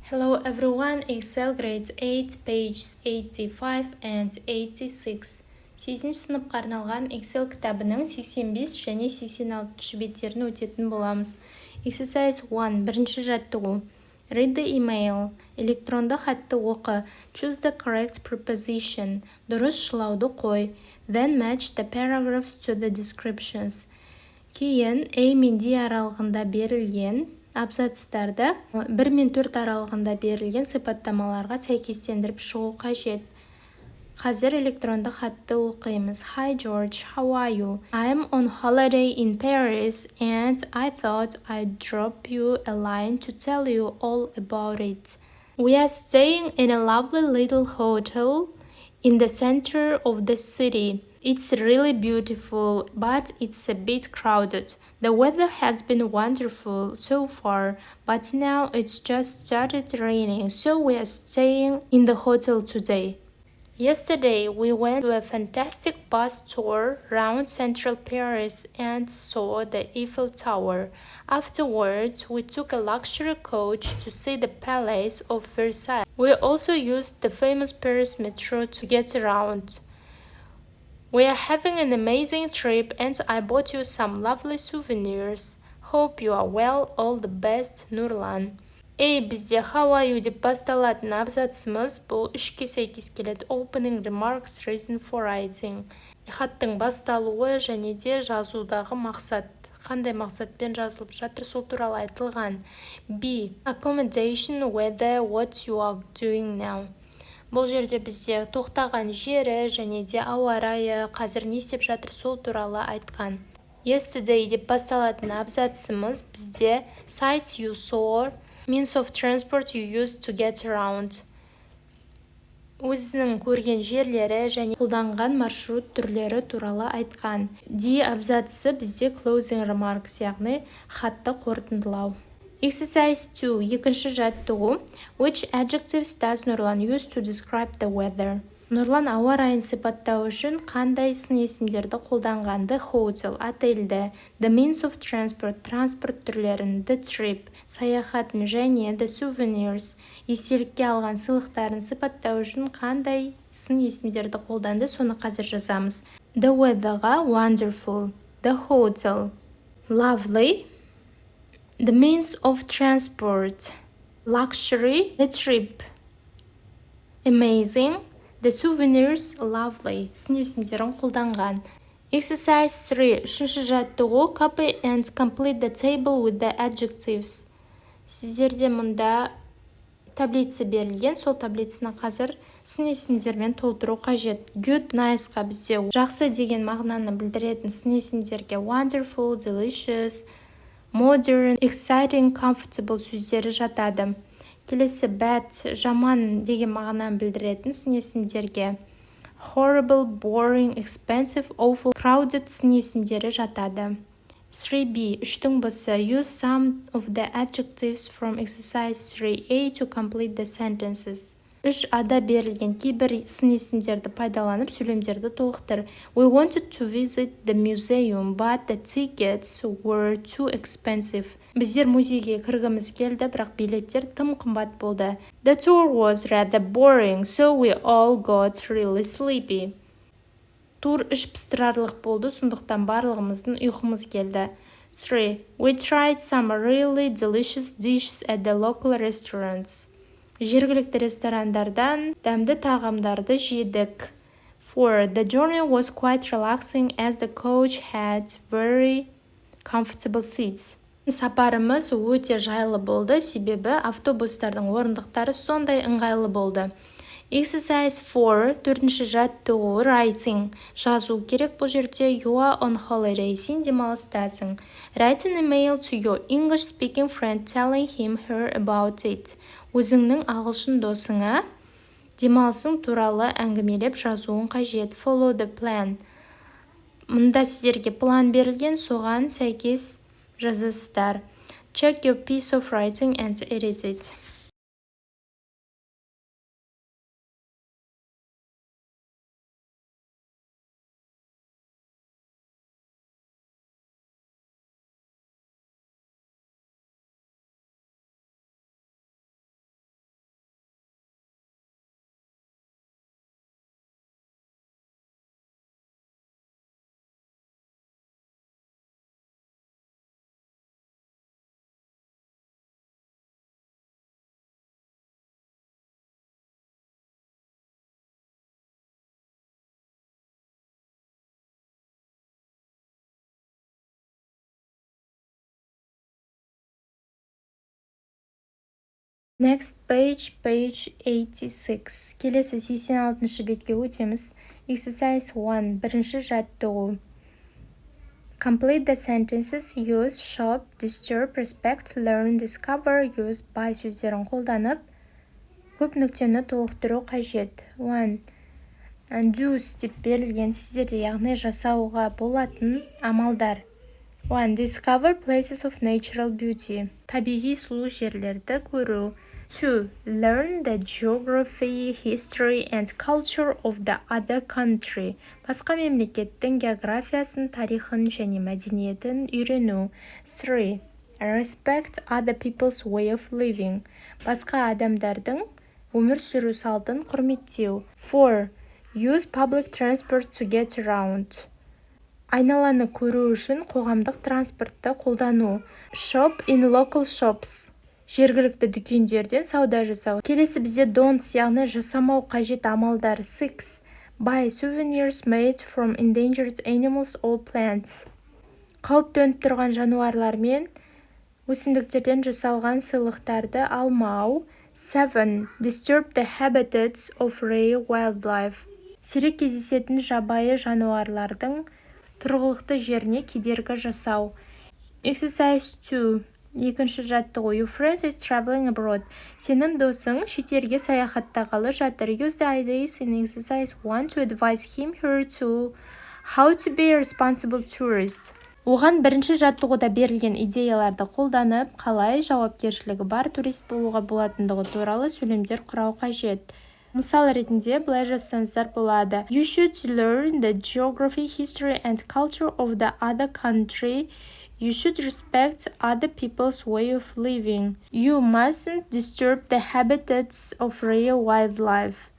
Hello everyone, Excel grades 8, pages 85 and 86. 8-ші сыныпқа арналған Excel кітабының 85 және 86 беттерін өтетін боламыз. Exercise 1. Бірінші жаттығу. Read the email. Электронды хатты оқы. Choose the correct preposition. Дұрыс шылауды қой. Then match the paragraphs to the descriptions. Кейін A мен D аралығында берілген абзацтарды 1 мен 4 аралығында берілген сипаттамаларға сәйкестендіріп шығу қажет. Қазір электронды хатты оқимыз. Hi George, how are you? I'm on holiday in Paris and I thought I'd drop you a line to tell you all about it. We are staying in a lovely little hotel in the center of the city. It's really beautiful, but it's a bit crowded. The weather has been wonderful so far, but now it's just started raining, so we are staying in the hotel today. Yesterday, we went to a fantastic bus tour around central Paris and saw the Eiffel Tower. Afterwards, we took a luxury coach to see the Palace of Versailles. We also used the famous Paris metro to get around. We are having an amazing trip and I bought you some lovely souvenirs. Hope you are well. All the best, Nurlan. Бізде how are you деп басталатын абзацымыз бұл үшке сәйкес келеді. Opening remarks, reason for writing. Хаттың басталуы және де жазудағы мақсат. Қандай мақсатпен жазылып жатыр, сол туралы айтылған. B. Accommodation, whether, what you are doing now. Бұл жерде бізде тоқтаған жері және де ауа райы, қазір не істеп жатыр, сол туралы айтқан. Yesterday деп басталатын абзацымыз бізде sights you saw, means of transport you used to get around. Өзінің көрген жерлері және қолданған маршрут түрлері туралы айтқан. D абзацы бізде closing remarks, яғни хатты қорытындылау. Exercise 2. Екінші жаттығу. Which adjectives does Нұрлан use to describe the weather? Нұрлан ауа райын сипаттау үшін қандай сын есімдерді қолданған? The hotel, отельді, the means of transport, транспорт түрлерін, the trip, саяхатын және the souvenirs, естелікке алған сыйлықтарын сипаттау үшін қандай сын есімдерді қолданды? Соны қазір жазамыз. The weatherға wonderful, the hotel, lovely, the means of transport, luxury, the trip, amazing, the souvenirs, lovely. Сын есімдерін қолданған. Exercise 3. Үшінші жаттығу. Copy and complete the table with the adjectives. Сіздерде мұнда таблица берілген. Сол таблицаны қазір сын есімдермен толтыру қажет. Good, niceға бізде жақсы деген мағынаны білдіретін сын есімдерге wonderful, delicious, modern, exciting, comfortable сөздері жатады. Келесі bad, жаман деген мағынаны білдіретін сын есімдерге horrible, boring, expensive, awful, crowded сын есімдері жатады. 3b. Үштің бысы. Use some of the adjectives from exercise 3a to complete the sentences. 3ада берілген кейбір сын есімдерді пайдаланып сөйлемдерді толықтыр. We wanted to visit the museum, but the tickets were too expensive. Біздер музейге кіргіміз келді, бірақ билеттер тым қымбат болды. The tour was rather boring, so we all got really sleepy. Тур іш пыстырарлық болды, сондықтан барлығымыздың ұйқымыз келді. 3. We tried some really delicious dishes at the local restaurants. Жергілікті ресторандардан дәмді тағамдарды жедік. 4. The journey was quite relaxing as the coach had very comfortable seats. Сапарымыз өте жайлы болды, себебі автобустардың орындықтары сондай ыңғайлы болды. Exercise 4. Төртінші жаттығу. Writing. Жазу керек. Бұл жерде you are on holiday. Сен демалыстасың. Write an email to your English speaking friend telling him her about it. Өзіңнің ағылшын досыңа демалысың туралы әңгімелеп жазуың қажет. Follow the plan. Мұнда сіздерге план берілген, соған сәйкес жазасыздар. Check your piece of writing and edit it. Next page 86. Келесі 86 бетке өтеміз. Exercise 1. Бірінші жаттығу. Complete the sentences use, shop, disturb, respect, learn, discover, use, buy сөздерін қолданып, көп нүктені толықтыру қажет. 1. Do's деп берілген сіздерде, яғни жасауға болатын амалдар. 1. Discover places of natural beauty. Табиғи сұлу жерлерді көру. 2. Learn the geography, history and culture of the other country. Басқа мемлекеттің географиясын, тарихын және мәдениетін үйрену. 3. Respect other people's way of living. Басқа адамдардың өмір сүру салтын құрметтеу. 4. Use public transport to get around. Айналаны көру үшін қоғамдық транспортты қолдану. Shop in local shops. Жергілікті дүкендерден сауда жасау. Келесі бізде don't, яғни жасамау қажет амалдар. 6. Buy souvenirs made from endangered animals or plants. Қауіп төніп тұрған жануарлар мен өсімдіктерден жасалған сыйлықтарды алмау. 7. Disturb the habitats of rare wildlife. Сирек кездесетін жабайы жануарлардың тұрғылықты жеріне кедергі жасау. Exercise 2. Екінші жаттығу. Your friend is traveling abroad. Сенің досың шетелге саяхаттағалы жатыр. Use the ideas in exercise 1 to advise him her to how to be a responsible tourist. Оған бірінші жаттығуда берілген идеяларды қолданып, қалай жауапкершілігі бар турист болуға болатындығы туралы сөйлемдер құрау қажет. Мысал ретінде былай жазсаңыздар болады. You should learn the geography, history and culture of the other country. You should respect other people's way of living. You mustn't disturb the habitats of rare wildlife.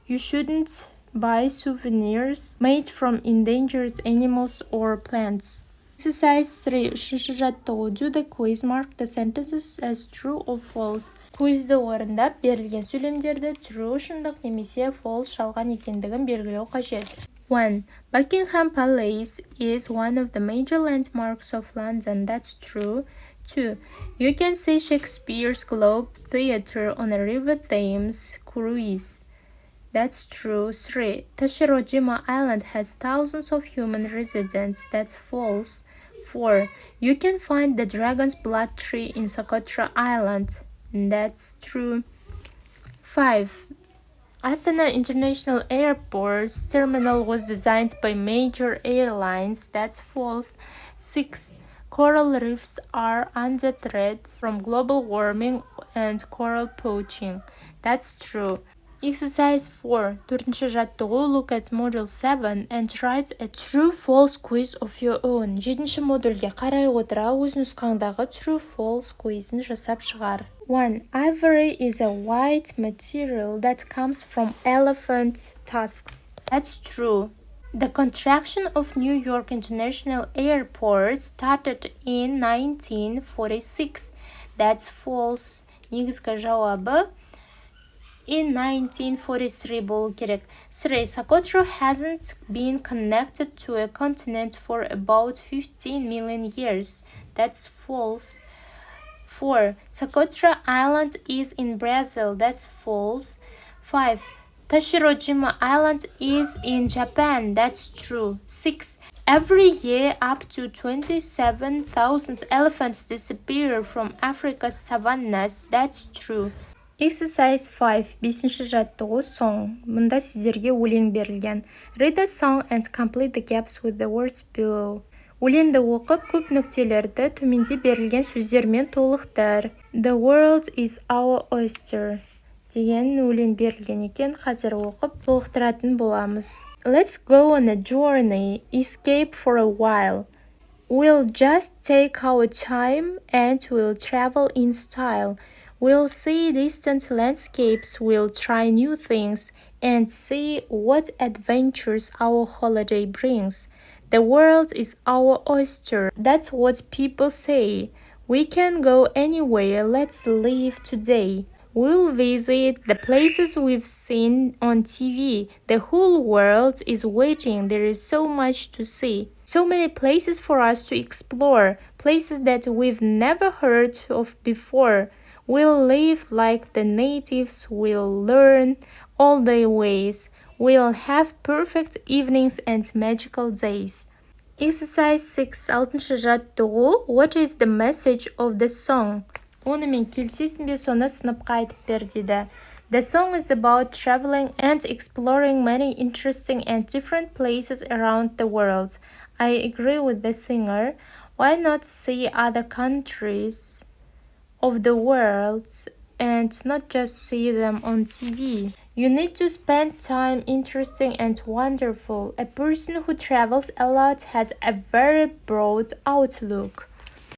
You shouldn't buy souvenirs made from endangered animals or plants. Exercise 3. Үшінші жаттығу. Do the quiz, mark the sentences as true or false. Квизді орындап, берілген сөйлемдерді true, шындық немесе false жалған екендігін белгілеу қажет. 1. Buckingham Palace is one of the major landmarks of London. That's true. 2. You can see Shakespeare's Globe Theatre on a River Thames cruise. That's true. 3. Tashirojima Island has thousands of human residents. That's false. 4. You can find the dragon's blood tree in Socotra Island. That's true. 5. Astana International Airport's terminal was designed by major airlines. That's false. 6. Coral reefs are under threat from global warming and coral poaching. That's true. Exercise 4. Төртінші жаттығу. Look at module 7 and write a true-false quiz of your own. 7-ші модульге қарай отыра өз нұсқаңдағы true-false quizін жасап шығар. 1. Ivory is a white material that comes from elephant tusks. That's true. The construction of New York International Airport started in 1946. That's false. Негізгі жауабы in 1943 болу керек. 3. Socotra hasn't been connected to a continent for about 15 million years. That's false. 4. Socotra Island is in Brazil. That's false. 5. Tashirojima Island is in Japan. That's true. 6. Every year, up to 27,000 elephants disappear from Africa's savannas. That's true. Exercise 5. 5-ші жаттығу song. Мұнда сіздерге өлең берілген. Read a song and complete the gaps with the words below. Өлеңді оқып, көп нүктелерді төменде берілген сөздермен толықтыр. The world is our oyster. Деген өлең берілген екен. Қазір оқып, толықтыратын боламыз. Let's go on a journey, escape for a while. We'll just take our time and we'll travel in style. We'll see distant landscapes, we'll try new things, and see what adventures our holiday brings. The world is our oyster. That's what people say. We can go anywhere. Let's live today. We'll visit the places we've seen on TV. The whole world is waiting. There is so much to see. So many places for us to explore. Places that we've never heard of before. We'll live like the natives, we'll learn all their ways, we'll have perfect evenings and magical days. Exercise 6. 6-шы жаттығу. What is the message of the song? Онымен келсесің бе, соны сыныпқа айтып бер дейді. The song is about traveling and exploring many interesting and different places around the world. I agree with the singer. Why not see other countries of the world and not just see them on TV? You need to spend time interesting and wonderful. A person who travels a lot has a very broad outlook.